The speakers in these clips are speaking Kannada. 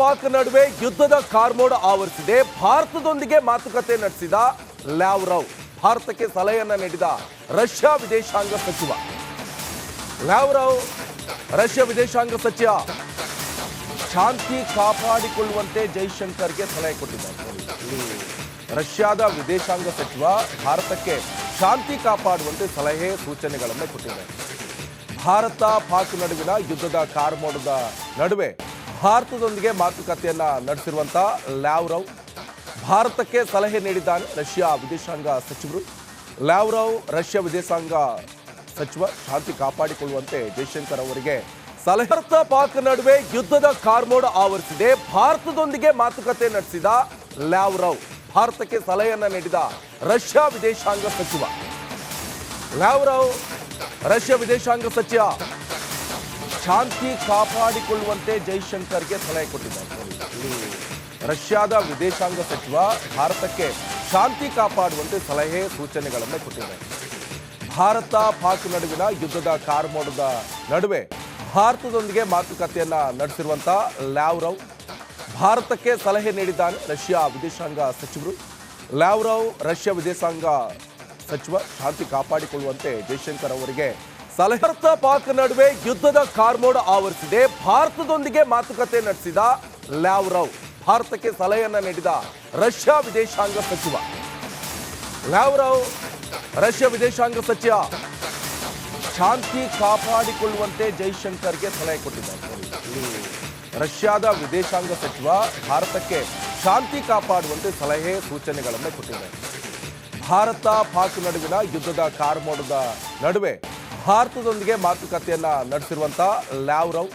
ಪಾಕ್ ನಡುವೆ ಯುದ್ಧದ ಕಾರ್ಮೋಡ ಆವರಿಸಿದೆ. ಭಾರತದೊಂದಿಗೆ ಮಾತುಕತೆ ನಡೆಸಿದ ಲ್ಯಾವ್ರವ್, ಭಾರತಕ್ಕೆ ಸಲಹೆಯನ್ನ ನೀಡಿದ ರಷ್ಯಾ ವಿದೇಶಾಂಗ ಸಚಿವ. ಲ್ಯಾವ್ರವ್ ರಷ್ಯಾ ವಿದೇಶಾಂಗ ಸಚಿವ ಶಾಂತಿ ಕಾಪಾಡಿಕೊಳ್ಳುವಂತೆ ಜೈಶಂಕರ್ಗೆ ಸಲಹೆ ಕೊಟ್ಟಿದ್ದಾರೆ. ರಷ್ಯಾದ ವಿದೇಶಾಂಗ ಸಚಿವ ಭಾರತಕ್ಕೆ ಶಾಂತಿ ಕಾಪಾಡುವಂತೆ ಸಲಹೆ ಸೂಚನೆಗಳನ್ನು ಕೊಟ್ಟಿದ್ದಾರೆ. ಭಾರತ ಪಾಕ್ ನಡುವಿನ ಯುದ್ಧದ ಕಾರ್ಮೋಡದ ನಡುವೆ ಭಾರತದೊಂದಿಗೆ ಮಾತುಕತೆಯನ್ನ ನಡೆಸಿರುವಂತ ಲ್ಯಾವ್ರವ್ ಭಾರತಕ್ಕೆ ಸಲಹೆ ನೀಡಿದ್ದಾನೆ ರಷ್ಯಾ ವಿದೇಶಾಂಗ ಸಚಿವರು. ಲ್ಯಾವ್ರವ್ ರಷ್ಯಾ ವಿದೇಶಾಂಗ ಸಚಿವ ಶಾಂತಿ ಕಾಪಾಡಿಕೊಳ್ಳುವಂತೆ ಜೈಶಂಕರ್ ಅವರಿಗೆ ಸಲಹೆ. ಭಾರತ ಪಾಕ್ ನಡುವೆ ಯುದ್ಧದ ಕಾರ್ಮೋಡ ಆವರಿಸಿದೆ. ಭಾರತದೊಂದಿಗೆ ಮಾತುಕತೆ ನಡೆಸಿದ ಲ್ಯಾವ್ರವ್, ಭಾರತಕ್ಕೆ ಸಲಹೆಯನ್ನ ನೀಡಿದ ರಷ್ಯಾ ವಿದೇಶಾಂಗ ಸಚಿವ. ಲ್ಯಾವ್ರವ್ ರಷ್ಯಾ ವಿದೇಶಾಂಗ ಸಚಿವ ಶಾಂತಿ ಕಾಪಾಡಿಕೊಳ್ಳುವಂತೆ ಜೈಶಂಕರ್ಗೆ ಸಲಹೆ ಕೊಟ್ಟಿದ್ದಾರೆ. ರಷ್ಯಾದ ವಿದೇಶಾಂಗ ಸಚಿವ ಭಾರತಕ್ಕೆ ಶಾಂತಿ ಕಾಪಾಡುವಂತೆ ಸಲಹೆ ಸೂಚನೆಗಳನ್ನು ಕೊಟ್ಟಿದ್ದಾರೆ. ಭಾರತ ಪಾಕ್ ನಡುವಿನ ಯುದ್ಧದ ಕಾರ್ಮೋಡದ ನಡುವೆ ಭಾರತದೊಂದಿಗೆ ಮಾತುಕತೆಯನ್ನ ನಡೆಸಿರುವಂತ ಲ್ಯಾವ್ರವ್ ಭಾರತಕ್ಕೆ ಸಲಹೆ ನೀಡಿದ್ದಾನೆ ರಷ್ಯಾ ವಿದೇಶಾಂಗ ಸಚಿವರು. ಲ್ಯಾವ್ರವ್ ರಷ್ಯಾ ವಿದೇಶಾಂಗ ಸಚಿವ ಶಾಂತಿ ಕಾಪಾಡಿಕೊಳ್ಳುವಂತೆ ಜೈಶಂಕರ್ ಅವರಿಗೆ ಸಲಹೆ. ಭಾರತ ಪಾಕ್ ನಡುವೆ ಯುದ್ಧದ ಕಾರ್ಮೋಡ ಆವರಿಸಿದೆ. ಭಾರತದೊಂದಿಗೆ ಮಾತುಕತೆ ನಡೆಸಿದ ಲ್ಯಾವ್ರವ್, ಭಾರತಕ್ಕೆ ಸಲಹೆಯನ್ನ ನೀಡಿದ ರಷ್ಯಾ ವಿದೇಶಾಂಗ ಸಚಿವ. ಲ್ಯಾವ್ರವ್ ರಷ್ಯಾ ವಿದೇಶಾಂಗ ಸಚಿವ ಶಾಂತಿ ಕಾಪಾಡಿಕೊಳ್ಳುವಂತೆ ಜೈಶಂಕರ್ಗೆ ಸಲಹೆ ಕೊಟ್ಟಿದ್ದಾರೆ. ರಷ್ಯಾದ ವಿದೇಶಾಂಗ ಸಚಿವ ಭಾರತಕ್ಕೆ ಶಾಂತಿ ಕಾಪಾಡುವಂತೆ ಸಲಹೆ ಸೂಚನೆಗಳನ್ನು ಕೊಟ್ಟಿದ್ದಾರೆ. ಭಾರತ ಪಾಕ್ ನಡುವಿನ ಯುದ್ಧದ ಕಾರ್ಮೋಡದ ನಡುವೆ ಭಾರತದೊಂದಿಗೆ ಮಾತುಕತೆಯನ್ನ ನಡೆಸಿರುವಂತ ಲ್ಯಾವ್ರವ್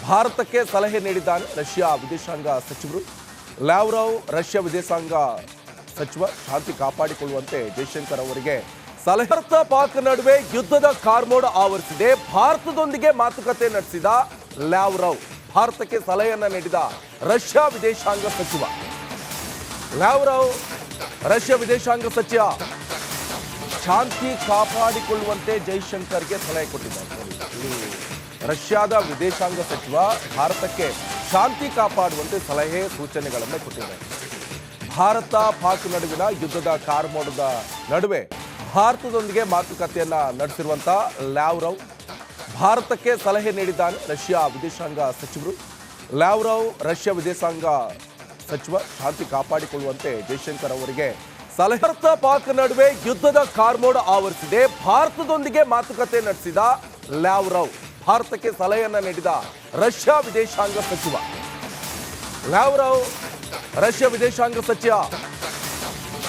ಭಾರತಕ್ಕೆ ಸಲಹೆ ನೀಡಿದ್ದಾನೆ ರಷ್ಯಾ ವಿದೇಶಾಂಗ ಸಚಿವರು. ಲ್ಯಾವ್ರವ್ ರಷ್ಯಾ ವಿದೇಶಾಂಗ ಸಚಿವ ಶಾಂತಿ ಕಾಪಾಡಿಕೊಳ್ಳುವಂತೆ ಜೈಶಂಕರ್ ಅವರಿಗೆ ಸಲಹೆ. ಭಾರತ ಪಾಕ್ ನಡುವೆ ಯುದ್ಧದ ಕಾರ್ಮೋಡ ಆವರಿಸಿದೆ. ಭಾರತದೊಂದಿಗೆ ಮಾತುಕತೆ ನಡೆಸಿದ ಲ್ಯಾವ್ರವ್, ಭಾರತಕ್ಕೆ ಸಲಹೆಯನ್ನ ನೀಡಿದ ರಷ್ಯಾ ವಿದೇಶಾಂಗ ಸಚಿವ. ಲ್ಯಾವ್ರವ್ ರಷ್ಯಾ ವಿದೇಶಾಂಗ ಸಚಿವ ಶಾಂತಿ ಕಾಪಾಡಿಕೊಳ್ಳುವಂತೆ ಜೈಶಂಕರ್ಗೆ ಸಲಹೆ ಕೊಟ್ಟಿದ್ದಾರೆ. ರಷ್ಯಾದ ವಿದೇಶಾಂಗ ಸಚಿವ ಭಾರತಕ್ಕೆ ಶಾಂತಿ ಕಾಪಾಡುವಂತೆ ಸಲಹೆ ಸೂಚನೆಗಳನ್ನು ಕೊಟ್ಟಿದ್ದಾರೆ. ಭಾರತ ಪಾಕ್ ನಡುವಿನ ಯುದ್ಧದ ಕಾರ್ಮೋಡದ ನಡುವೆ ಭಾರತದೊಂದಿಗೆ ಮಾತುಕತೆಯನ್ನ ನಡೆಸಿರುವಂತ ಲ್ಯಾವ್ರವ್ ಭಾರತಕ್ಕೆ ಸಲಹೆ ನೀಡಿದ್ದಾನೆ ರಷ್ಯಾ ವಿದೇಶಾಂಗ ಸಚಿವರು. ಲ್ಯಾವ್ರವ್ ರಷ್ಯಾ ವಿದೇಶಾಂಗ ಸಚಿವ ಶಾಂತಿ ಕಾಪಾಡಿಕೊಳ್ಳುವಂತೆ ಜೈಶಂಕರ್ ಅವರಿಗೆ ಸಲಹೆ. ಭಾರತ ಪಾಕ್ ನಡುವೆ ಯುದ್ಧದ ಕಾರ್ಮೋಡ ಆವರಿಸಿದೆ. ಭಾರತದೊಂದಿಗೆ ಮಾತುಕತೆ ನಡೆಸಿದ ಲ್ಯಾವ್ರವ್, ಭಾರತಕ್ಕೆ ಸಲಹೆಯನ್ನ ನೀಡಿದ ರಷ್ಯಾ ವಿದೇಶಾಂಗ ಸಚಿವ. ಲ್ಯಾವ್ರವ್ ರಷ್ಯಾ ವಿದೇಶಾಂಗ ಸಚಿವ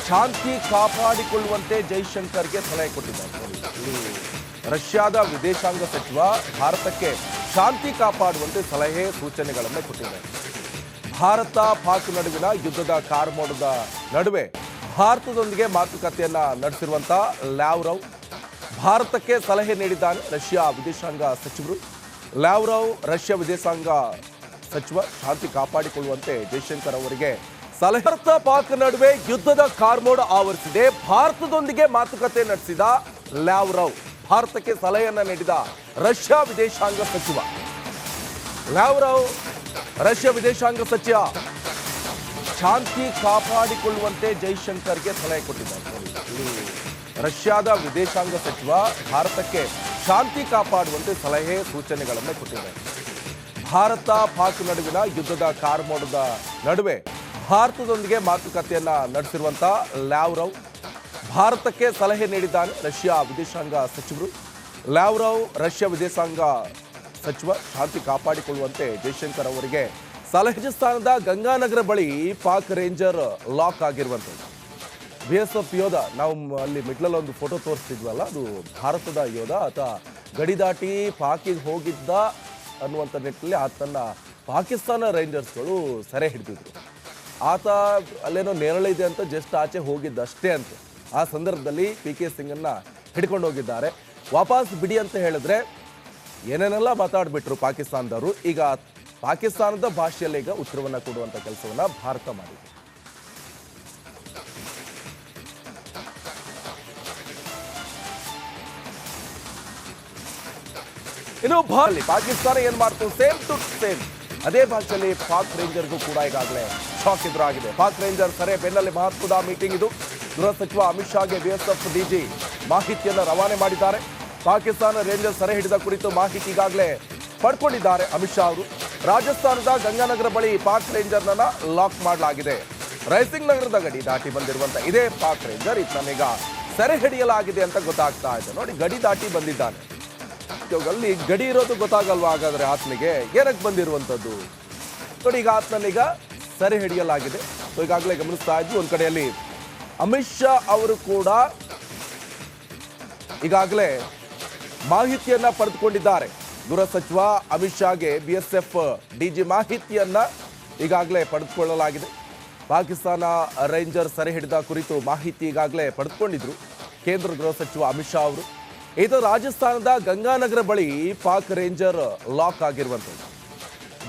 ಶಾಂತಿ ಕಾಪಾಡಿಕೊಳ್ಳುವಂತೆ ಜೈಶಂಕರ್ಗೆ ಸಲಹೆ ಕೊಟ್ಟಿದ್ದಾರೆ. ರಷ್ಯಾದ ವಿದೇಶಾಂಗ ಸಚಿವ ಭಾರತಕ್ಕೆ ಶಾಂತಿ ಕಾಪಾಡುವಂತೆ ಸಲಹೆ ಸೂಚನೆಗಳನ್ನು ಕೊಟ್ಟಿದ್ದಾರೆ. ಭಾರತ ಪಾಕ್ ನಡುವಿನ ಯುದ್ಧದ ಕಾರ್ಮೋಡದ ನಡುವೆ ಭಾರತದೊಂದಿಗೆ ಮಾತುಕತೆಯನ್ನ ನಡೆಸಿರುವಂತ ಲ್ಯಾವ್ರವ್ ಭಾರತಕ್ಕೆ ಸಲಹೆ ನೀಡಿದ್ದಾನೆ ರಷ್ಯಾ ವಿದೇಶಾಂಗ ಸಚಿವರು. ಲ್ಯಾವ್ರವ್ ರಷ್ಯಾ ವಿದೇಶಾಂಗ ಸಚಿವ ಶಾಂತಿ ಕಾಪಾಡಿಕೊಳ್ಳುವಂತೆ ಜೈಶಂಕರ್ ಅವರಿಗೆ ಸಲಹೆ. ಭಾರತ ಪಾಕ್ ನಡುವೆ ಯುದ್ಧದ ಕಾರ್ಮೋಡ ಆವರಿಸಿದೆ. ಭಾರತದೊಂದಿಗೆ ಮಾತುಕತೆ ನಡೆಸಿದ ಲ್ಯಾವ್ರವ್, ಭಾರತಕ್ಕೆ ಸಲಹೆಯನ್ನ ನೀಡಿದ ರಷ್ಯಾ ವಿದೇಶಾಂಗ ಸಚಿವ. ಲ್ಯಾವ್ರವ್ ರಷ್ಯಾ ವಿದೇಶಾಂಗ ಸಚಿವ ಶಾಂತಿ ಕಾಪಾಡಿಕೊಳ್ಳುವಂತೆ ಜೈಶಂಕರ್ಗೆ ಸಲಹೆ ಕೊಟ್ಟಿದ್ದಾರೆ. ರಷ್ಯಾದ ವಿದೇಶಾಂಗ ಸಚಿವ ಭಾರತಕ್ಕೆ ಶಾಂತಿ ಕಾಪಾಡುವಂತೆ ಸಲಹೆ ಸೂಚನೆಗಳನ್ನು ಕೊಟ್ಟಿದ್ದಾರೆ. ಭಾರತ ಪಾಕ್ ನಡುವಿನ ಯುದ್ಧದ ಕಾರ್ಮೋಡದ ನಡುವೆ ಭಾರತದೊಂದಿಗೆ ಮಾತುಕತೆಯನ್ನ ನಡೆಸಿರುವಂತ ಲ್ಯಾವ್ರವ್ ಭಾರತಕ್ಕೆ ಸಲಹೆ ನೀಡಿದ್ದಾನೆ ರಷ್ಯಾ ವಿದೇಶಾಂಗ ಸಚಿವರು. ಲ್ಯಾವ್ರವ್ ರಷ್ಯಾ ವಿದೇಶಾಂಗ ಸಚಿವ ಶಾಂತಿ ಕಾಪಾಡಿಕೊಳ್ಳುವಂತೆ ಜೈಶಂಕರ್ ಅವರಿಗೆ ಸಲಹೆ. ರಾಜಸ್ಥಾನದ ಗಂಗಾನಗರ ಬಳಿ ಪಾಕ್ ರೇಂಜರ್ ಲಾಕ್ ಆಗಿರುವಂಥದ್ದು. BSF ಯೋಧ, ನಾವು ಅಲ್ಲಿ ಮಿಡ್ಲಲ್ಲಿ ಒಂದು ಫೋಟೋ ತೋರಿಸ್ತಿದ್ವಲ್ಲ, ಅದು ಭಾರತದ ಯೋಧ. ಆತ ಗಡಿ ದಾಟಿ ಪಾಕಿಗೆ ಹೋಗಿದ್ದ ಅನ್ನುವಂಥ ನಿಟ್ಟಿನಲ್ಲಿ ಆತನ್ನ ಪಾಕಿಸ್ತಾನ ರೇಂಜರ್ಸ್ಗಳು ಸೆರೆ ಹಿಡಿದಿದ್ರು. ಆತ ಅಲ್ಲೇನೋ ನೇರಳೆ ಅಂತ ಜಸ್ಟ್ ಆಚೆ ಹೋಗಿದ್ದಷ್ಟೇ ಅಂತ. ಆ ಸಂದರ್ಭದಲ್ಲಿ PK ಸಿಂಗನ್ನ ಹಿಡ್ಕೊಂಡು ಹೋಗಿದ್ದಾರೆ. ವಾಪಸ್ ಬಿಡಿ ಅಂತ ಹೇಳಿದ್ರೆ ಏನೇನೆಲ್ಲ ಮಾತಾಡ್ಬಿಟ್ರು ಪಾಕಿಸ್ತಾನದವರು. ಈಗ ಪಾಕಿಸ್ತಾನದ ಭಾಷೆಯಲ್ಲಿ ಈಗ ಉತ್ತರವನ್ನ ಕೊಡುವಂತ ಕೆಲಸವನ್ನ ಭಾರತ ಮಾಡಿದೆ. ಇನ್ನು ಪಾಕಿಸ್ತಾನ ಏನ್ ಮಾಡ್ತು, ಸೇಮ್ ಟು ಸೇಮ್ ಅದೇ ಭಾಷೆಯಲ್ಲಿ ಪಾಕ್ ರೇಂಜರ್ಗೂ ಕೂಡ ಈಗಾಗಲೇ ಶಾಕ್ ಎದುರಾಗಿದೆ. ಪಾಕ್ ರೇಂಜರ್ ಸೆರೆ ಬೆನ್ನಲ್ಲೇ ಮಹತ್ವದ ಮೀಟಿಂಗ್ ಇದು. ಗೃಹ ಸಚಿವ ಅಮಿತ್ ಶಾಗೆ ಬಿಎಸ್ಎಫ್ ಡಿಜಿ ಮಾಹಿತಿಯನ್ನು ರವಾನೆ ಮಾಡಿದ್ದಾರೆ. ಪಾಕಿಸ್ತಾನ ರೇಂಜರ್ ಸೆರೆ ಹಿಡಿದ ಕುರಿತು ಮಾಹಿತಿ ಈಗಾಗಲೇ ಪಡ್ಕೊಂಡಿದ್ದಾರೆ ಅಮಿತ್ ಶಾ ಅವರು. ರಾಜಸ್ಥಾನದ ಗಂಗಾನಗರ ಬಳಿ ಪಾಕ್ ರೇಂಜರ್ನ ಲಾಕ್ ಮಾಡಲಾಗಿದೆ. ರೈಸಿಂಗ್ ನಗರದ ಗಡಿ ದಾಟಿ ಬಂದಿರುವಂತ ಇದೇ ಪಾಕ್ ರೇಂಜರ್ ಈಗ ಸೆರೆ ಹಿಡಿಯಲಾಗಿದೆ ಅಂತ ಗೊತ್ತಾಗ್ತಾ ಇದೆ. ನೋಡಿ, ಗಡಿ ದಾಟಿ ಬಂದಿದ್ದಾನೆ. ಅಲ್ಲಿ ಗಡಿ ಇರೋದು ಗೊತ್ತಾಗಲ್ವಾ ಹಾಗಾದ್ರೆ ಆತನಿಗೆ ಏನಕ್ಕೆ ಬಂದಿರುವಂತದ್ದು? ನೋಡಿ, ಈಗ ಆತನನ್ನೀಗ ಸೆರೆ ಹಿಡಿಯಲಾಗಿದೆ. ಈಗಾಗಲೇ ಗಮನಿಸ್ತಾ ಇದ್ವಿ, ಒಂದ್ ಕಡೆಯಲ್ಲಿ ಅಮಿತ್ ಶಾ ಅವರು ಕೂಡ ಈಗಾಗಲೇ ಮಾಹಿತಿಯನ್ನ ಪಡೆದುಕೊಂಡಿದ್ದಾರೆ. ಗೃಹ ಸಚಿವ ಅಮಿತ್ ಶಾಗೆ ಬಿಎಸ್ಎಫ್ ಡಿಜಿ ಮಾಹಿತಿಯನ್ನ ಈಗಾಗಲೇ ಪಡೆದುಕೊಳ್ಳಲಾಗಿದೆ. ಪಾಕಿಸ್ತಾನ ರೇಂಜರ್ ಸೆರೆ ಹಿಡಿದ ಕುರಿತು ಮಾಹಿತಿ ಈಗಾಗಲೇ ಪಡೆದುಕೊಂಡಿದ್ರು ಕೇಂದ್ರ ಗೃಹ ಸಚಿವ ಅಮಿತ್ ಶಾ ಅವರು. ಇದು ರಾಜಸ್ಥಾನದ ಗಂಗಾನಗರ ಬಳಿ ಪಾಕ್ ರೇಂಜರ್ ಲಾಕ್ ಆಗಿರುವಂಥದ್ದು.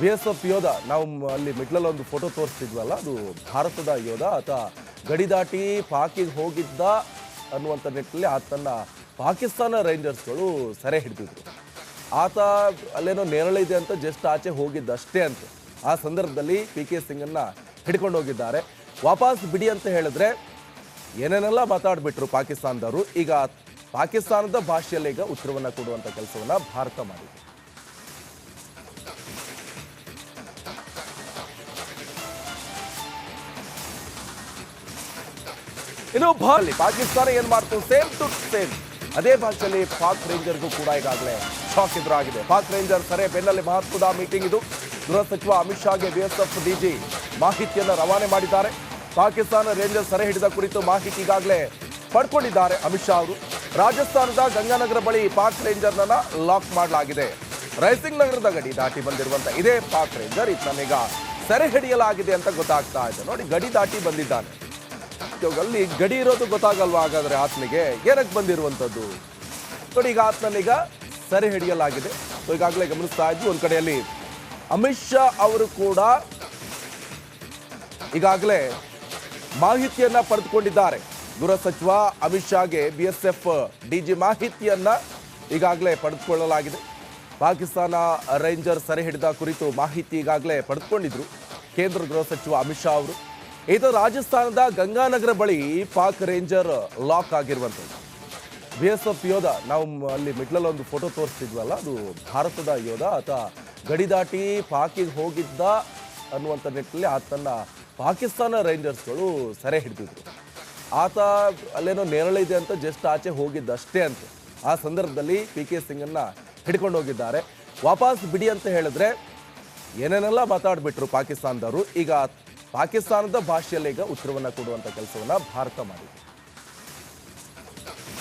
ಬಿಎಸ್ಎಫ್ ಯೋಧ, ನಾವು ಅಲ್ಲಿ ಮಿಡ್ಲಲ್ಲಿ ಒಂದು ಫೋಟೋ ತೋರಿಸ್ತಿದ್ವಲ್ಲ, ಅದು ಭಾರತದ ಯೋಧ. ಆತ ಗಡಿ ದಾಟಿ ಪಾಕಿಗೆ ಹೋಗಿದ್ದ ಅನ್ನುವಂಥ ನಿಟ್ಟಿನಲ್ಲಿ ಆತನ್ನ ಪಾಕಿಸ್ತಾನ ರೇಂಜರ್ಸ್ಗಳು ಸೆರೆ ಹಿಡಿದಿದ್ರು. ಆತ ಅಲ್ಲೇನೋ ನೇರಳಿದೆ ಅಂತ ಜಸ್ಟ್ ಆಚೆ ಹೋಗಿದ್ದಷ್ಟೇ ಅಂತ. ಆ ಸಂದರ್ಭದಲ್ಲಿ PK ಸಿಂಗನ್ನ ಹಿಡ್ಕೊಂಡು ಹೋಗಿದ್ದಾರೆ. ವಾಪಸ್ ಬಿಡಿ ಅಂತ ಹೇಳಿದ್ರೆ ಏನೇನೆಲ್ಲ ಮಾತಾಡ್ಬಿಟ್ರು ಪಾಕಿಸ್ತಾನದವರು. ಈಗ ಪಾಕಿಸ್ತಾನದ ಭಾಷೆಯಲ್ಲಿ ಈಗ ಉತ್ತರವನ್ನ ಕೊಡುವಂತ ಕೆಲಸವನ್ನ ಭಾರತ ಮಾಡಿದೆ. ಇನ್ನು ಪಾಕಿಸ್ತಾನ ಏನ್ ಮಾಡ್ತು, ಸೇಮ್ ಟು ಸೇಮ್ ಅದೇ ಭಾಷೆಯಲ್ಲಿ ಪಾಕ್ ರೇಂಜರ್ಗೂ ಕೂಡ ಈಗಾಗಲೇ ಶಾಕ್ ಎದುರಾಗಿದೆ. ಪಾಕ್ ರೇಂಜರ್ ಸೆರೆ ಬೆನ್ನಲ್ಲೇ ಮಹತ್ವದ ಮೀಟಿಂಗ್ ಇದು. ಗೃಹ ಸಚಿವ ಅಮಿತ್ ಶಾಗೆ ಬಿಎಸ್ಎಫ್ ಡಿಜಿ ಮಾಹಿತಿಯನ್ನು ರವಾನೆ ಮಾಡಿದ್ದಾರೆ. ಪಾಕಿಸ್ತಾನ ರೇಂಜರ್ ಸೆರೆ ಹಿಡಿದ ಕುರಿತು ಮಾಹಿತಿ ಈಗಾಗಲೇ ಪಡ್ಕೊಂಡಿದ್ದಾರೆ ಅಮಿತ್ ಶಾ ಅವರು. ರಾಜಸ್ಥಾನದ ಗಂಗಾನಗರ ಬಳಿ ಪಾಕ್ ರೇಂಜರ್ನ ಲಾಕ್ ಮಾಡಲಾಗಿದೆ. ರೈಸಿಂಗ್ ನಗರದ ಗಡಿ ದಾಟಿ ಬಂದಿರುವಂತ ಇದೇ ಪಾಕ್ ರೇಂಜರ್ ಈಗ ಸೆರೆ ಹಿಡಿಯಲಾಗಿದೆ ಅಂತ ಗೊತ್ತಾಗ್ತಾ ಇದೆ. ನೋಡಿ, ಗಡಿ ದಾಟಿ ಬಂದಿದ್ದಾನೆ. ಅಲ್ಲಿ ಗಡಿ ಇರೋದು ಗೊತ್ತಾಗಲ್ವಾ ಹಾಗಾದ್ರೆ ಆತನಿಗೆ ಏನಕ್ಕೆ ಬಂದಿರುವಂತದ್ದು? ನೋಡಿ, ಈಗ ಆತನನ್ನೀಗ ಸೆರೆ ಹಿಡಿಯಲಾಗಿದೆ. ಈಗಾಗಲೇ ಗಮನಿಸ್ತಾ ಇದ್ವಿ, ಒಂದ್ ಕಡೆಯಲ್ಲಿ ಅಮಿತ್ ಶಾ ಅವರು ಕೂಡ ಈಗಾಗಲೇ ಮಾಹಿತಿಯನ್ನ ಪಡೆದುಕೊಂಡಿದ್ದಾರೆ. ಗೃಹ ಸಚಿವ ಅಮಿತ್ ಶಾಗೆ ಬಿಎಸ್ಎಫ್ ಡಿಜಿ ಮಾಹಿತಿಯನ್ನ ಈಗಾಗಲೇ ಪಡೆದುಕೊಳ್ಳಲಾಗಿದೆ. ಪಾಕಿಸ್ತಾನ ರೇಂಜರ್ ಸೆರೆ ಹಿಡಿದ ಕುರಿತು ಮಾಹಿತಿ ಈಗಾಗಲೇ ಪಡೆದುಕೊಂಡಿದ್ರು ಕೇಂದ್ರ ಗೃಹ ಸಚಿವ ಅಮಿತ್ ಶಾ ಅವರು. ಇದು ರಾಜಸ್ಥಾನದ ಗಂಗಾನಗರ ಬಳಿ ಪಾಕ್ ರೇಂಜರ್ ಲಾಕ್ ಆಗಿರುವಂಥದ್ದು. ಬಿಎಸ್ಎಫ್ ಯೋಧ, ನಾವು ಅಲ್ಲಿ ಮಿಡ್ಲಲ್ಲಿ ಒಂದು ಫೋಟೋ ತೋರಿಸ್ತಿದ್ವಲ್ಲ, ಅದು ಭಾರತದ ಯೋಧ. ಆತ ಗಡಿ ದಾಟಿ ಪಾಕಿಗೆ ಹೋಗಿದ್ದ ಅನ್ನುವಂಥ ನಿಟ್ಟಿನಲ್ಲಿ ಆತನ್ನ ಪಾಕಿಸ್ತಾನ ರೇಂಜರ್ಸ್ಗಳು ಸೆರೆ ಹಿಡಿದಿದ್ರು. ಆತ ಅಲ್ಲೇನೋ ನೇರಳಿದೆ ಅಂತ ಜಸ್ಟ್ ಆಚೆ ಹೋಗಿದ್ದಷ್ಟೇ ಅಂತ. ಆ ಸಂದರ್ಭದಲ್ಲಿ PK ಸಿಂಗನ್ನ ಹಿಡ್ಕೊಂಡು ಹೋಗಿದ್ದಾರೆ. ವಾಪಸ್ ಬಿಡಿ ಅಂತ ಹೇಳಿದ್ರೆ ಏನೇನೆಲ್ಲ ಮಾತಾಡ್ಬಿಟ್ರು ಪಾಕಿಸ್ತಾನದವರು. ಈಗ ಪಾಕಿಸ್ತಾನದ ಭಾಷೆಯಲ್ಲಿ ಈಗ ಉತ್ತರವನ್ನ ಕೊಡುವಂತ ಕೆಲಸವನ್ನ ಭಾರತ ಮಾಡಿದೆ.